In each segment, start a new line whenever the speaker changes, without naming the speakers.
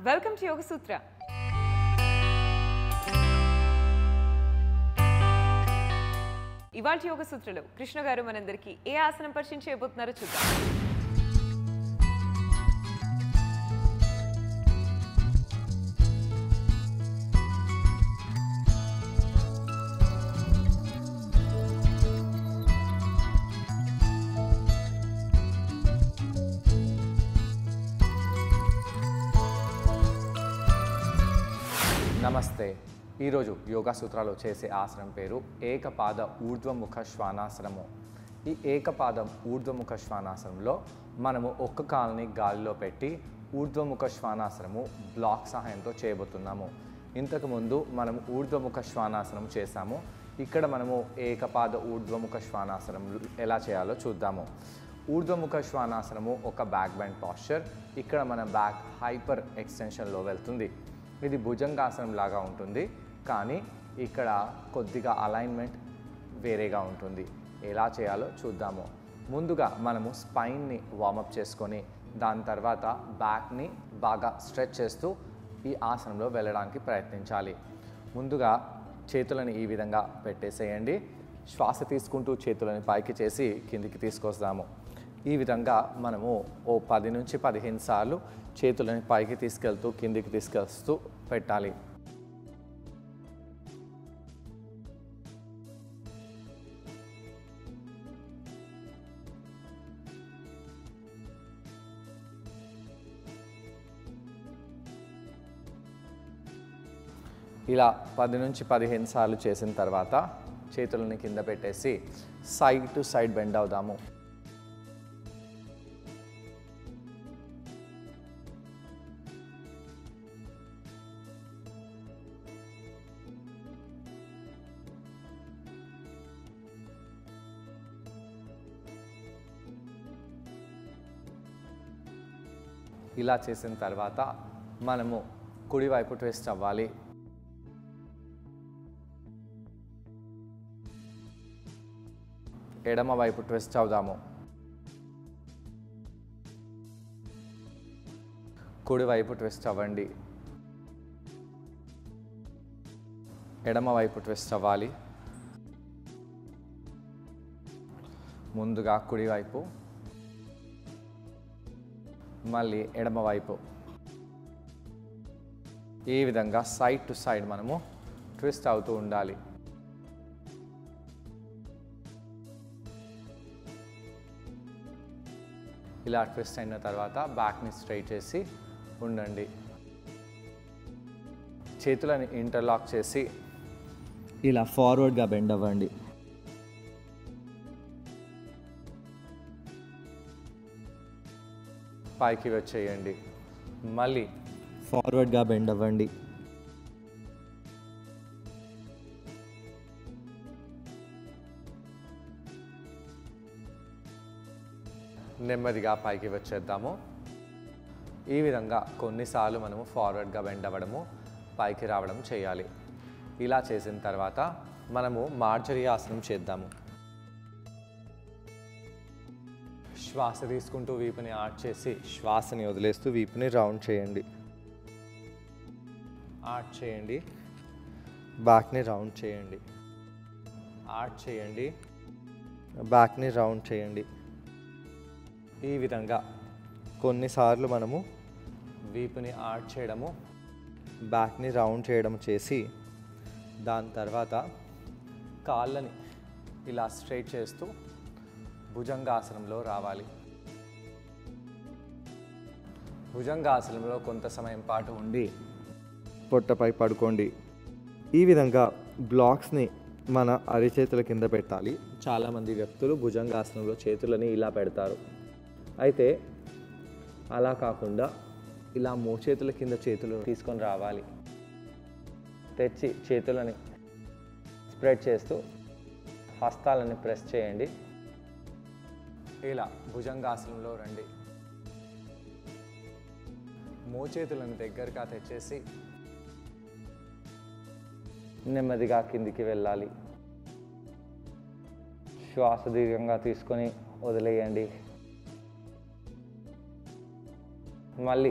Welcome to Yoga Sutra. ఇవాల్టి యోగ సూత్రలో కృష్ణ గారు మనందరికీ ఏ ఆసనం పరిచయం చేయబోతున్నారో చూద్దాం.
నమస్తే. ఈరోజు యోగా సూత్రాలు చేసే ఆసనం పేరు ఏకపాద ఊర్ధ్వముఖ శ్వానాసనము. ఈ ఏకపాదం ఊర్ధ్వముఖ శ్వానాసనంలో మనము ఒక్క కాలుని గాలిలో పెట్టి ఊర్ధ్వముఖ శ్వానాసనము బ్లాక్ సహాయంతో చేయబోతున్నాము. ఇంతకుముందు మనము ఊర్ధ్వముఖ శ్వానాసనం చేసాము. ఇక్కడ మనము ఏకపాద ఊర్ధ్వముఖ శ్వానాసనం ఎలా చేయాలో చూద్దాము. ఊర్ధ్వముఖ శ్వానాసనము ఒక బ్యాక్ బెండ్ పాస్చర్. ఇక్కడ మన బ్యాక్ హైపర్ ఎక్స్టెన్షన్లో వెళ్తుంది. ఇది భుజంగాసనం లాగా ఉంటుంది, కానీ ఇక్కడ కొద్దిగా అలైన్మెంట్ వేరేగా ఉంటుంది. ఎలా చేయాలో చూద్దాము. ముందుగా మనము స్పైన్ని వార్మప్ చేసుకొని దాని తర్వాత బ్యాక్ని బాగా స్ట్రెచ్ చేస్తూ ఈ ఆసనంలో వెళ్ళడానికి ప్రయత్నించాలి. ముందుగా చేతులను ఈ విధంగా పెట్టేసేయండి. శ్వాస తీసుకుంటూ చేతులను పైకి చేసి కిందికి తీసుకొస్తాము. ఈ విధంగా మనము 10 నుంచి 15 సార్లు చేతులని పైకి తీసుకెళ్తూ కిందికి తీసుకొస్తూ పెట్టాలి. ఇలా 10 నుంచి 15 సార్లు చేసిన తర్వాత చేతులని కింద పెట్టేసి సైడ్ టు సైడ్ బెండ్ అవుదాము. ఇలా చేసిన తర్వాత మనము కుడివైపు ట్విస్ట్ అవ్వాలి. ఎడమ వైపు ట్విస్ట్ అవుదాము. కుడివైపు ట్విస్ట్ అవ్వండి. ఎడమ వైపు ట్విస్ట్ అవ్వాలి. ముందుగా కుడివైపు, మళ్ళీ ఎడమవైపు. ఈ విధంగా సైడ్ టు సైడ్ మనము ట్విస్ట్ అవుతూ ఉండాలి. ఇలా ట్విస్ట్ అయిన తర్వాత బ్యాక్ని స్ట్రైట్ చేసి ఉండండి. చేతులని ఇంటర్లాక్ చేసి ఇలా ఫార్వర్డ్గా బెండ్ అవ్వండి. పైకి వచ్చేయండి. మళ్ళీ ఫార్వర్డ్గా బెండ్ అవ్వండి. నెమ్మదిగా పైకి వచ్చేద్దాము. ఈ విధంగా కొన్నిసార్లు మనము ఫార్వర్డ్గా బెండ్ అవ్వడము, పైకి రావడం చేయాలి. ఇలా చేసిన తర్వాత మనము మార్జరీ ఆసనం చేద్దాము. శ్వాస తీసుకుంటూ వీపుని ఆర్చ్ చేసి శ్వాసని వదిలేస్తూ వీపుని రౌండ్ చేయండి. ఆర్చ్ చేయండి. బ్యాక్ని రౌండ్ చేయండి. ఆర్చ్ చేయండి. బ్యాక్ని రౌండ్ చేయండి. ఈ విధంగా కొన్నిసార్లు మనము వీపుని ఆర్చ్ చేయడము, బ్యాక్ని రౌండ్ చేయడం చేసి దాని తర్వాత కాళ్ళని ఇలా స్ట్రైట్ చేస్తూ భుజంగాసనంలో రావాలి. భుజంగాసనంలో కొంత సమయం పాటు ఉండి పొట్టపై పడుకోండి. ఈ విధంగా బ్లాక్స్ని మన అరిచేతుల కింద పెట్టాలి. చాలామంది వ్యక్తులు భుజంగాసనంలో చేతులని ఇలా పెడతారు. అయితే అలా కాకుండా ఇలా మోచేతుల కింద చేతులు తీసుకొని రావాలి. తెచ్చి చేతులని స్ప్రెడ్ చేస్తూ హస్తాలని ప్రెస్ చేయండి. ఇలా భుజంగాసనంలో రండి. మోచేతులను దగ్గరగా తెచ్చేసి నెమ్మదిగా కిందికి వెళ్ళాలి. శ్వాస దీర్ఘంగా తీసుకొని వదిలేయండి. మళ్ళీ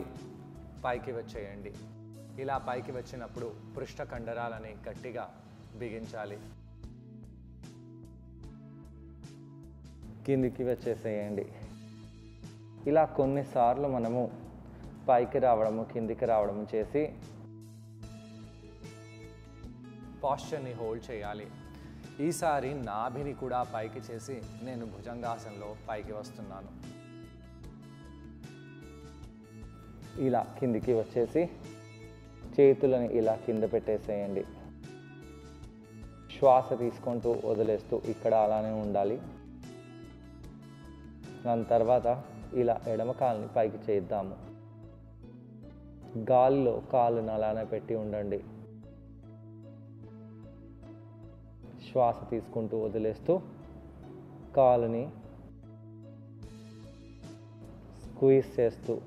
పైకి వచ్చేయండి. ఇలా పైకి వచ్చినప్పుడు పృష్ఠ కండరాలని గట్టిగా బిగించాలి. కిందికి వచ్చేసేయండి. ఇలా కొన్నిసార్లు మనము పైకి రావడము కిందికి రావడము చేసి పాస్చర్ని హోల్డ్ చేయాలి. ఈసారి నాభిని కూడా పైకి చేసి నేను భుజంగాసనంలో పైకి వస్తున్నాను. ఇలా కిందికి వచ్చేసి చేతులని ఇలా కింద పెట్టేసేయండి. శ్వాస తీసుకుంటూ వదిలేస్తూ ఇక్కడ అలానే ఉండాలి. దాని తర్వాత ఇలా ఎడమ కాలుని పైకి చేద్దాము. గాలిలో కాలుని అలానే పెట్టి ఉండండి. శ్వాస తీసుకుంటూ వదిలేస్తూ కాలుని స్క్వీజ్ చేస్తూ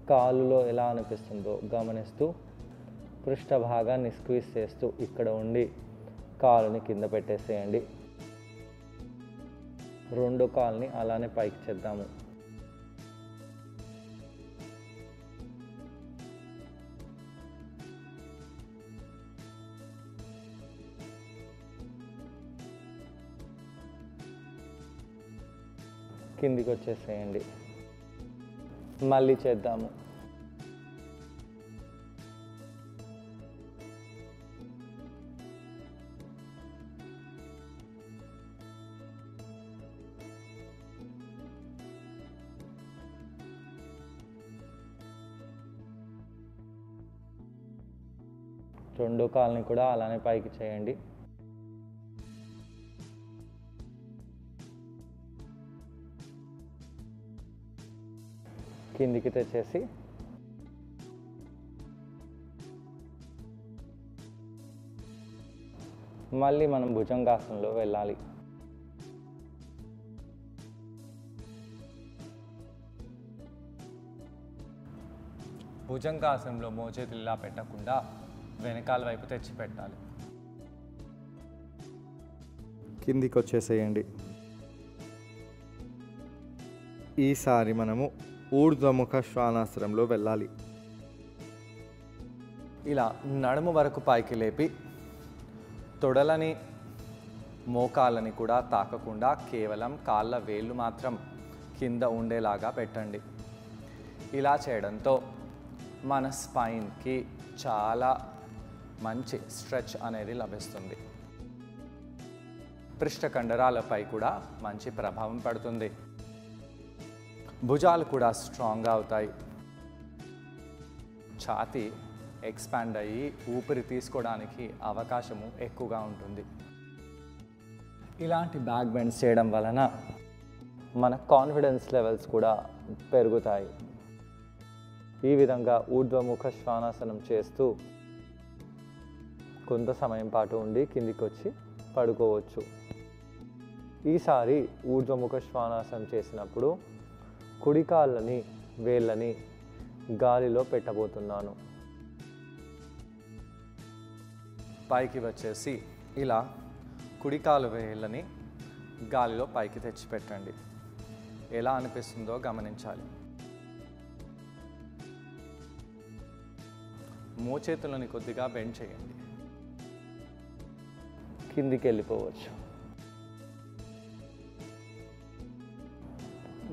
కాలులో ఎలా అనిపిస్తుందో గమనిస్తూ పృష్ఠ భాగాన్ని స్క్వీజ్ చేస్తూ ఇక్కడ ఉండి కాలుని కింద పెట్టేసేయండి. రెండో కాలుని అలానే పైకి చేద్దాము. కిందికి వచ్చేసేయండి. మళ్ళీ చేద్దాము. రెండో కాలుని కూడా అలానే పైకి చేయండి. కిందికి తెచ్చేసి మళ్ళీ మనం భుజంగాసనంలో వెళ్ళాలి. భుజంగాసనంలో మోచేతులు ఇలా పెట్టకుండా వెనకాల వైపు తెచ్చి పెట్టాలి. కిందికి వచ్చేసేయండి. ఈసారి మనము ఊర్ధ్వముఖ శ్వానాసనంలో వెళ్ళాలి. ఇలా నడుము వరకు పైకి లేపి తొడలని మోకాళ్ళని కూడా తాకకుండా కేవలం కాళ్ళ వేళ్ళు మాత్రం కింద ఉండేలాగా పెట్టండి. ఇలా చేయడంతో మన స్పైన్కి చాలా మంచి స్ట్రెచ్ అనేది లభిస్తుంది. పృష్ఠ కండరాలపై కూడా మంచి ప్రభావం పడుతుంది. భుజాలు కూడా స్ట్రాంగ్గా అవుతాయి. ఛాతీ ఎక్స్పాండ్ అయ్యి ఊపిరి తీసుకోవడానికి అవకాశము ఎక్కువగా ఉంటుంది. ఇలాంటి బ్యాక్ బెండ్స్ చేయడం వలన మన కాన్ఫిడెన్స్ లెవెల్స్ కూడా పెరుగుతాయి. ఈ విధంగా ఊర్ధ్వముఖ శ్వానాసనం చేస్తూ కొంత సమయం పాటు ఉండి కిందికి వచ్చి పడుకోవచ్చు. ఈసారి ఊర్ధ్వముఖ శ్వానాసనం చేసినప్పుడు కుడి కాళ్ళని వేళ్ళని గాలిలో పెట్టబోతున్నాను. పైకి వచ్చేసి ఇలా కుడి కాలు వేళ్ళని గాలిలో పైకి తెచ్చి పెట్టండి. ఎలా అనిపిస్తుందో గమనించాలి. మోచేతులని కొద్దిగా బెండ్ చేయండి. కిందికి వెళ్ళిపోవచ్చు.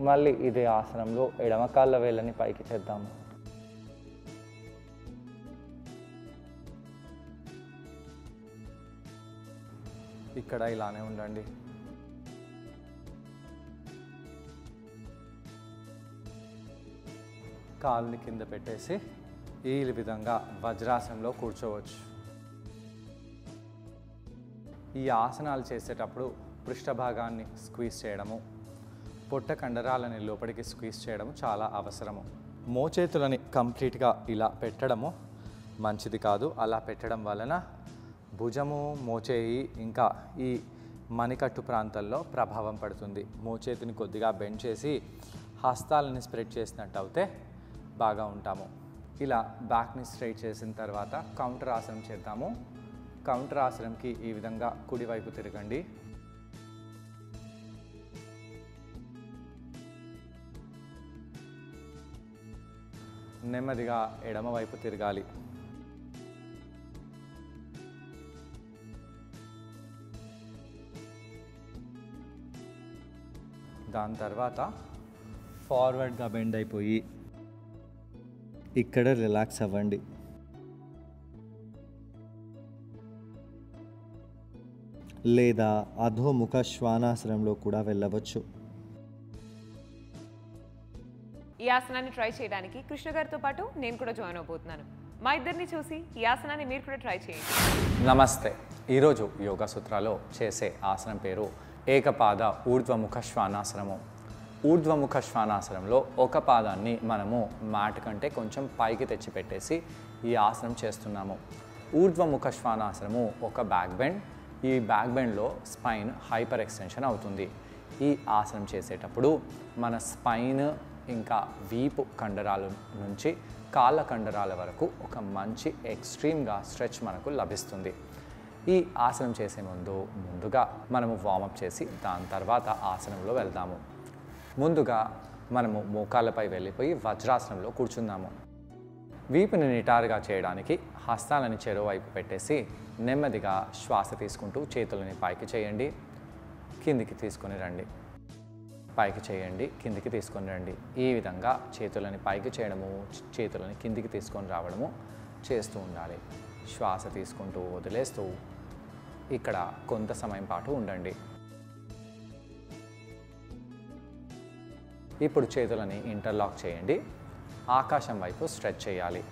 మళ్ళీ ఇదే ఆసనంలో ఎడమ కాళ్ళ వేళ్ళని పైకి చేద్దాము. ఇక్కడ ఇలానే ఉండండి. కాళ్ళని కింద పెట్టేసి ఈ విధంగా వజ్రాసనంలో కూర్చోవచ్చు. ఈ ఆసనాలు చేసేటప్పుడు పృష్ఠభాగాన్ని స్క్వీజ్ చేయడము, పొట్ట కండరాలని లోపలికి స్క్వీజ్ చేయడం చాలా అవసరము. మోచేతులని కంప్లీట్గా ఇలా పెట్టడము మంచిది కాదు. అలా పెట్టడం వలన భుజము, మోచేయి ఇంకా ఈ మణికట్టు ప్రాంతాల్లో ప్రభావం పడుతుంది. మోచేతిని కొద్దిగా బెండ్ చేసి హస్తాలని స్ప్రెడ్ చేసినట్టు అయితే బాగా ఉంటాము. ఇలా బ్యాక్ని స్ట్రైట్ చేసిన తర్వాత కౌంటర్ ఆసనం చేద్దాము. కౌంటర్ ఆసనంకి ఈ విధంగా కుడివైపు తిరగండి. నెమ్మదిగా ఎడమవైపు తిరగాలి. దాని తర్వాత ఫార్వర్డ్గా బెండ్ అయిపోయి ఇక్కడ రిలాక్స్ అవ్వండి. లేదా అధోముఖ శ్వానాసనంలో కూడా వెళ్ళవచ్చు.
ఈ ఆసనాన్ని ట్రై చేయడానికి కృష్ణ గారితో పాటు నేను కూడా జాయిన్ అవబోతున్నాను. మా ఇద్దరిని చూసి ఈ ఆసనాన్ని మీరు కూడా ట్రై చేయండి.
నమస్తే. ఈరోజు యోగా సూత్రాలో చేసే ఆసనం పేరు ఏకపాద ఊర్ధ్వముఖ శ్వానాసనము. ఊర్ధ్వముఖ శ్వానాసనంలో ఒక పాదాన్ని మనము మ్యాట్ కంటే కొంచెం పైకి తెచ్చిపెట్టేసి ఈ ఆసనం చేస్తున్నాము. ఊర్ధ్వముఖ శ్వానాసనము ఒక బ్యాక్ బెండ్. ఈ బ్యాక్ బెండ్లో స్పైన్ హైపర్ ఎక్స్టెన్షన్ అవుతుంది. ఈ ఆసనం చేసేటప్పుడు మన స్పైన్ ఇంకా వీపు కండరాల నుంచి కాళ్ళ కండరాల వరకు ఒక మంచి ఎక్స్ట్రీమ్గా స్ట్రెచ్ మనకు లభిస్తుంది. ఈ ఆసనం చేసే ముందుగా మనము వార్మప్ చేసి దాని తర్వాత ఆసనంలో వెళ్దాము. ముందుగా మనము మోకాళ్ళపై వెళ్ళిపోయి వజ్రాసనంలో కూర్చుందాము. వీపుని నిటారుగా చేయడానికి హస్తాలని చెరోవైపు పెట్టేసి నెమ్మదిగా శ్వాస తీసుకుంటూ చేతులని పైకి చేయండి, కిందికి తీసుకొని రండి. పైకి చేయండి, కిందికి తీసుకొని రండి. ఈ విధంగా చేతులని పైకి చేయడము, చేతులని కిందికి తీసుకొని రావడము చేస్తూ ఉండాలి. శ్వాస తీసుకుంటూ వదిలేస్తూ ఇక్కడ కొంత సమయం పాటు ఉండండి. ఇప్పుడు చేతులని ఇంటర్లాక్ చేయండి. ఆకాశం వైపు స్ట్రెచ్ చేయాలి.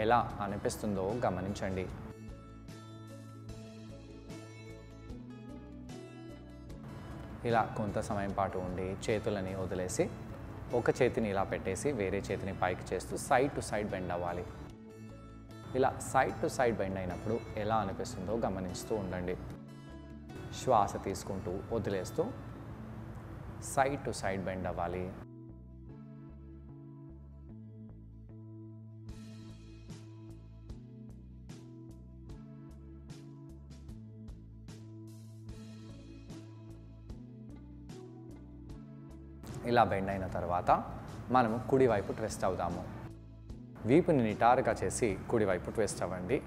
ఎలా అనిపిస్తుందో గమనించండి. ఇలా కొంత సమయం పాటు ఉండి చేతులని వదిలేసి ఒక చేతిని ఇలా పెట్టేసి వేరే చేతిని పైకి చేస్తూ సైడ్ టు సైడ్ బెండ్ అవ్వాలి. ఇలా సైడ్ టు సైడ్ బెండ్ అయినప్పుడు ఎలా అనిపిస్తుందో గమనిస్తూ ఉండండి. శ్వాస తీసుకుంటూ వదిలేస్తూ సైడ్ టు సైడ్ బెండ్ అవ్వాలి. ఇలా బెండ్ అయిన తర్వాత మనము కుడివైపు ట్విస్ట్ అవుదాము. వీపుని నిటారుగా చేసి కుడివైపు ట్విస్ట్ అవ్వండి.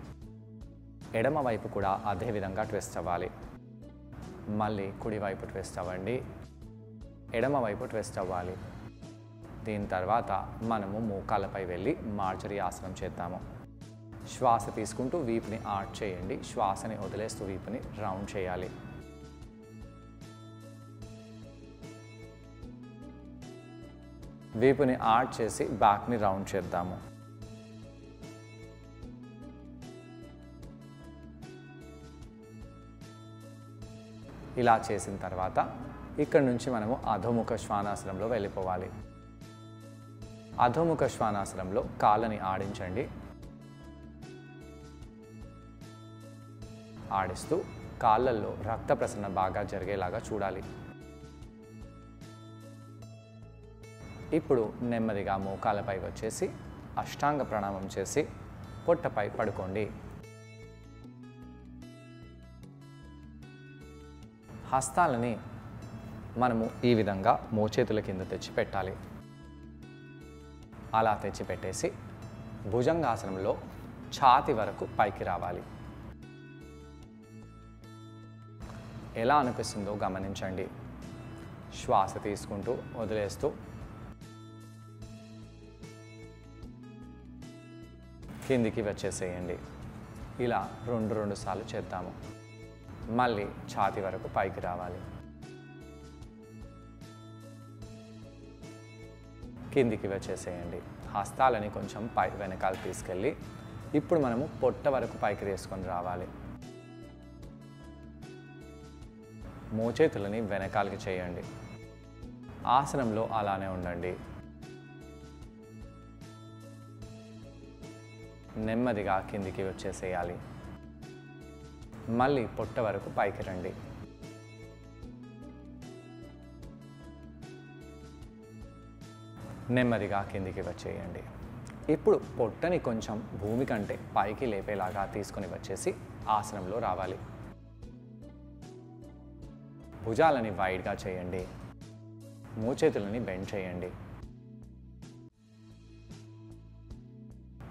ఎడమ వైపు కూడా అదే విధంగా ట్విస్ట్ అవ్వాలి. మళ్ళీ కుడివైపు ట్విస్ట్ అవ్వండి, ఎడమ వైపు ట్విస్ట్ అవ్వాలి. దీని తర్వాత మనము మోకాళ్ళపై వెళ్ళి మార్జరీ ఆసనం చేద్దాము. శ్వాస తీసుకుంటూ వీపుని ఆర్చ్ చేయండి. శ్వాసని వదిలేస్తూ వీపుని రౌండ్ చేయాలి. వీపుని ఆర్చ్ చేసి బ్యాక్ని రౌండ్ చేద్దాము. ఇలా చేసిన తర్వాత ఇక్కడ నుంచి మనము అధోముఖ శ్వానాసనంలో వెళ్ళిపోవాలి. అధోముఖ శ్వానాసనంలో కాళ్ళని ఆడించండి. ఆడిస్తూ కాళ్ళల్లో రక్త ప్రసరణ బాగా జరిగేలాగా చూడాలి. ఇప్పుడు నెమ్మదిగా మోకాళ్ళపై వచ్చేసి అష్టాంగ ప్రణామం చేసి పొట్టపై పడుకోండి. హస్తాలని మనము ఈ విధంగా మోచేతుల కింద తెచ్చి పెట్టాలి. అలా తెచ్చి పెట్టేసి భుజంగాసనంలో ఛాతి వరకు పైకి రావాలి. ఎలా అనిపిస్తుందో గమనించండి. శ్వాస తీసుకుంటూ వదిలేస్తూ కిందికి వచ్చేసేయండి. ఇలా రెండు సార్లు చేద్దాము. మళ్ళీ ఛాతి వరకు పైకి రావాలి. కిందికి వచ్చేసేయండి. హస్తాలని కొంచెం వెనకాల తీసుకెళ్ళి ఇప్పుడు మనము పొట్ట వరకు పైకి తీసుకొని రావాలి. మోచేతులని వెనకాలకి చేయండి. ఆసనంలో అలానే ఉండండి. నెమ్మదిగా కిందికి వచ్చేసేయాలి. మళ్ళీ పొట్ట వరకు పైకి రండి. నెమ్మదిగా కిందికి వచ్చేయండి. ఇప్పుడు పొట్టని కొంచెం భూమి కంటే పైకి లేపేలాగా తీసుకొని వచ్చేసి ఆసనంలో రావాలి. భుజాలని వైడ్గా చేయండి. మోచేతులని బెండ్ చేయండి.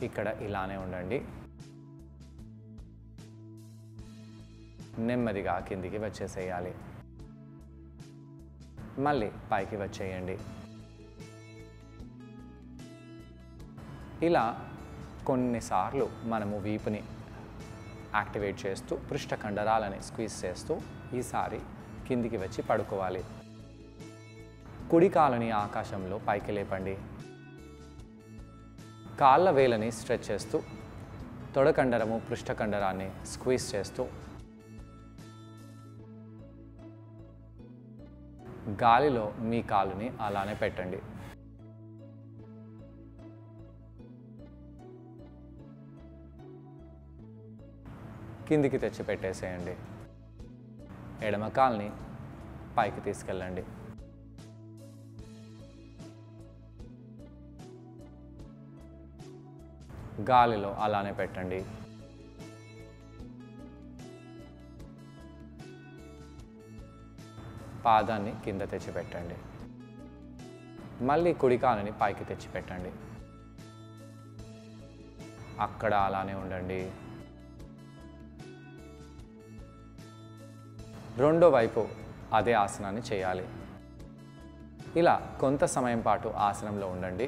ఇక్కడ ఇలానే ఉండండి. నెమ్మదిగా కిందికి వచ్చేసేయాలి. మళ్ళీ పైకి వచ్చేయండి. ఇలా కొన్నిసార్లు మనము వీపుని యాక్టివేట్ చేస్తూ పృష్ఠ కండరాలని స్క్వీజ్ చేస్తూ ఈసారి కిందికి వచ్చి పడుకోవాలి. కుడి కాలుని ఆకాశంలో పైకి లేపండి. కాళ్ళ వేలని స్ట్రెచ్ చేస్తూ తొడ కండరము పృష్ఠ కండరాన్ని స్క్వీజ్ చేస్తూ గాలిలో మీ కాలుని అలానే పెట్టండి. కిందికి తెచ్చి పెట్టేసేయండి. ఎడమ కాలుని పైకి తీసుకెళ్ళండి. గాలిలో అలానే పెట్టండి. పాదాన్ని కింద తెచ్చి పెట్టండి. మళ్ళీ కుడి కాలుని పైకి తెచ్చి పెట్టండి. అక్కడ అలానే ఉండండి. రెండో వైపు అదే ఆసనాన్ని చేయాలి. ఇలా కొంత సమయం పాటు ఆసనంలో ఉండండి.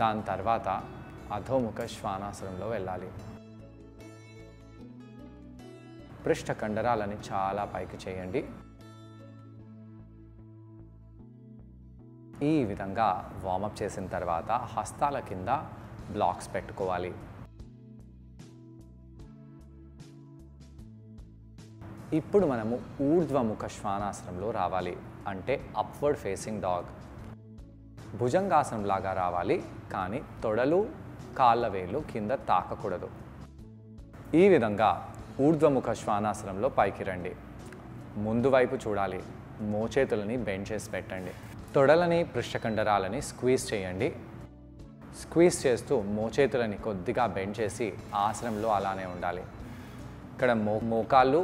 దాని తర్వాత అధోముఖ శ్వానాసనంలో వెళ్ళాలి. పృష్ఠ కండరాలని చాలా పైకి చేయండి. ఈ విధంగా వార్మప్ చేసిన తర్వాత హస్తాల కింద బ్లాక్స్ పెట్టుకోవాలి. ఇప్పుడు మనము ఊర్ధ్వముఖ శ్వానాసనంలో రావాలి. అంటే అప్వర్డ్ ఫేసింగ్ డాగ్. భుజంగాసనం లాగా రావాలి, కానీ తొడలు కాళ్ళ వేళ్ళు కింద తాకకూడదు. ఈ విధంగా ఊర్ధ్వముఖ శ్వానాసనంలో పైకి రండి. ముందు వైపు చూడాలి. మోచేతులని బెండ్ చేసి పెట్టండి. తొడలని పృష్ఠకండరాలని స్క్వీజ్ చేయండి. స్క్వీజ్ చేస్తూ మోచేతులని కొద్దిగా బెండ్ చేసి ఆసనంలో అలానే ఉండాలి. ఇక్కడ మోకాళ్ళు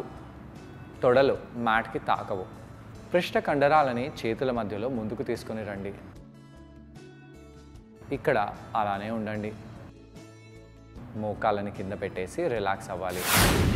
తొడలు మ్యాట్కి తాకవు. పృష్ఠ కండరాలని చేతుల మధ్యలో ముందుకు తీసుకొని రండి. ఇక్కడ అలానే ఉండండి. మోకాళ్ళని కింద పెట్టేసి రిలాక్స్ అవ్వాలి.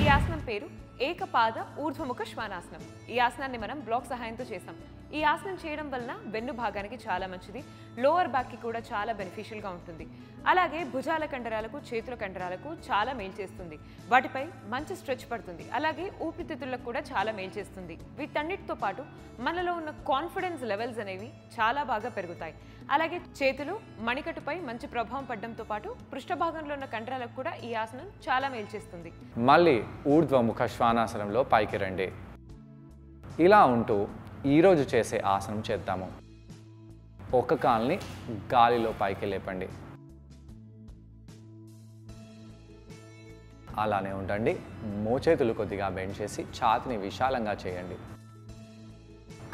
ఈ ఆసనం పేరు ఏకపాద ఊర్ధ్వముఖ శ్వానాసనం. ఈ ఆసనాన్ని మనం బ్లాక్ సహాయంతో చేసాం. ఈ ఆసనం చేయడం వలన వెన్ను భాగానికి చాలా మంచిది, లోవర్ బ్యాక్కి కూడా చాలా బెనిఫిషియల్గా ఉంటుంది. అలాగే భుజాల కండరాలకు చేతుల కండరాలకు చాలా మేలు చేస్తుంది. వాటిపై మంచి స్ట్రెచ్ పడుతుంది. అలాగే ఊపిరితిత్తులకు కూడా చాలా మేలు చేస్తుంది. వీటన్నిటితో పాటు మనలో ఉన్న కాన్ఫిడెన్స్ లెవెల్స్ అనేవి చాలా బాగా పెరుగుతాయి. అలాగే చేతులు మణికట్టుపై మంచి ప్రభావం పడడంతో పాటు పృష్ఠభాగంలో ఉన్న కండరాలకు కూడా ఈ ఆసనం చాలా మేలు చేస్తుంది.
మళ్ళీ ఊర్ధ్వముఖ శ్వానాసనంలో పైకి రండి. ఇలా ఉంటూ ఈరోజు చేసే ఆసనం చేద్దాము. ఒక కాల్ని గాలిలో పైకి లేపండి. అలానే ఉండండి. మోచేతులు కొద్దిగా బెండ్ చేసి ఛాతిని విశాలంగా చేయండి.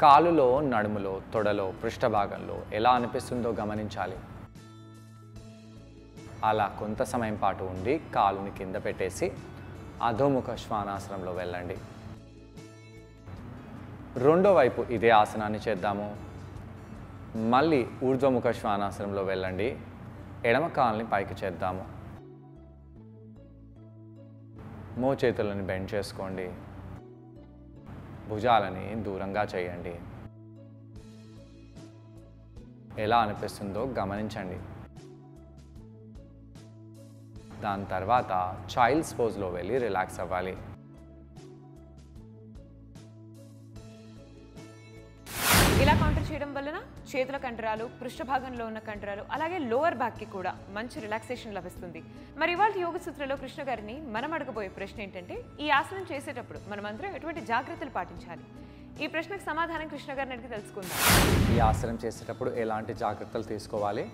కాలులో, నడుములో, తొడలో, పృష్ఠభాగంలో ఎలా అనిపిస్తుందో గమనించాలి. అలా కొంత సమయం పాటు ఉండి కాలుని కింద పెట్టేసి అధోముఖ శ్వానాసనంలో వెళ్ళండి. రెండో వైపు ఇదే ఆసనాన్ని చేద్దాము. మళ్ళీ ఊర్ధ్వముఖ శ్వానాసనంలో వెళ్ళండి. ఎడమ కాలుని పైకి చేద్దాము. మోచేతులని బెండ్ చేసుకోండి. భుజాలని దూరంగా చేయండి. ఎలా అనిపిస్తుందో గమనించండి. దాని తర్వాత చైల్డ్స్ పోజ్లో వెళ్ళి రిలాక్స్ అవ్వాలి.
ఇలా కౌంటర్ చేయడం వలన చేతుల కండరాలు, పృష్ఠభాగంలో ఉన్న కండరాలు, అలాగే లోవర్ బ్యాక్కి కూడా మంచి రిలాక్సేషన్ లభిస్తుంది. మరి ఇవాళ యోగ సూత్రలో కృష్ణ గారిని మనం అడగబోయే ప్రశ్న ఏంటంటే, ఈ ఆసనం చేసేటప్పుడు మనమందరం ఎటువంటి జాగ్రత్తలు పాటించాలి? ఈ ప్రశ్నకు సమాధానం కృష్ణ గారిని అడిగి తెలుసుకుందాం.
ఈ ఆసనం చేసేటప్పుడు ఎలాంటి జాగ్రత్తలు తీసుకోవాలి?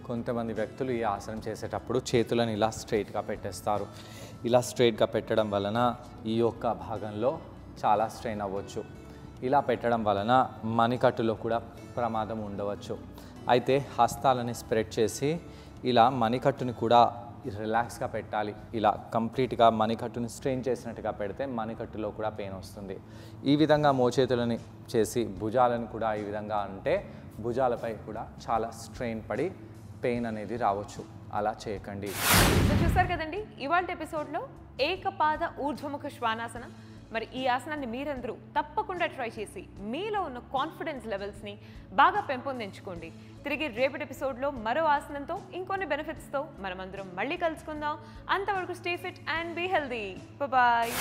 కొంతమంది వ్యక్తులు ఈ ఆసనం చేసేటప్పుడు చేతులను ఇలా స్ట్రైట్గా పెట్టేస్తారు. ఇలా స్ట్రైట్గా పెట్టడం వలన ఈ యొక్క భాగంలో చాలా స్ట్రెయిన్ అవ్వచ్చు. ఇలా పెట్టడం వలన మణికట్టులో కూడా ప్రమాదం ఉండవచ్చు. అయితే హస్తాలని స్ప్రెడ్ చేసి ఇలా మణికట్టుని కూడా రిలాక్స్గా పెట్టాలి. ఇలా కంప్లీట్గా మణికట్టుని స్ట్రెయిన్ చేసినట్టుగా పెడితే మణికట్టులో కూడా పెయిన్ వస్తుంది. ఈ విధంగా మోచేతులని చేసి భుజాలను కూడా ఈ విధంగా అంటే భుజాలపై కూడా చాలా స్ట్రెయిన్ పడి పెయిన్ అనేది రావచ్చు. అలా చేయకండి.
సో చూసారు కదండి ఇవాళ ఎపిసోడ్లో ఏకపాద ఊర్ధ్వముఖ శ్వానాసన. మరి ఈ ఆసనాన్ని మీరందరూ తప్పకుండా ట్రై చేసి మీలో ఉన్న కాన్ఫిడెన్స్ లెవెల్స్ని బాగా పెంపొందించుకోండి. తిరిగి రేపటి ఎపిసోడ్లో మరో ఆసనంతో ఇంకొన్ని బెనిఫిట్స్తో మనమందరం మళ్ళీ కలుసుకుందాం. అంతవరకు stay fit and be healthy. Bye.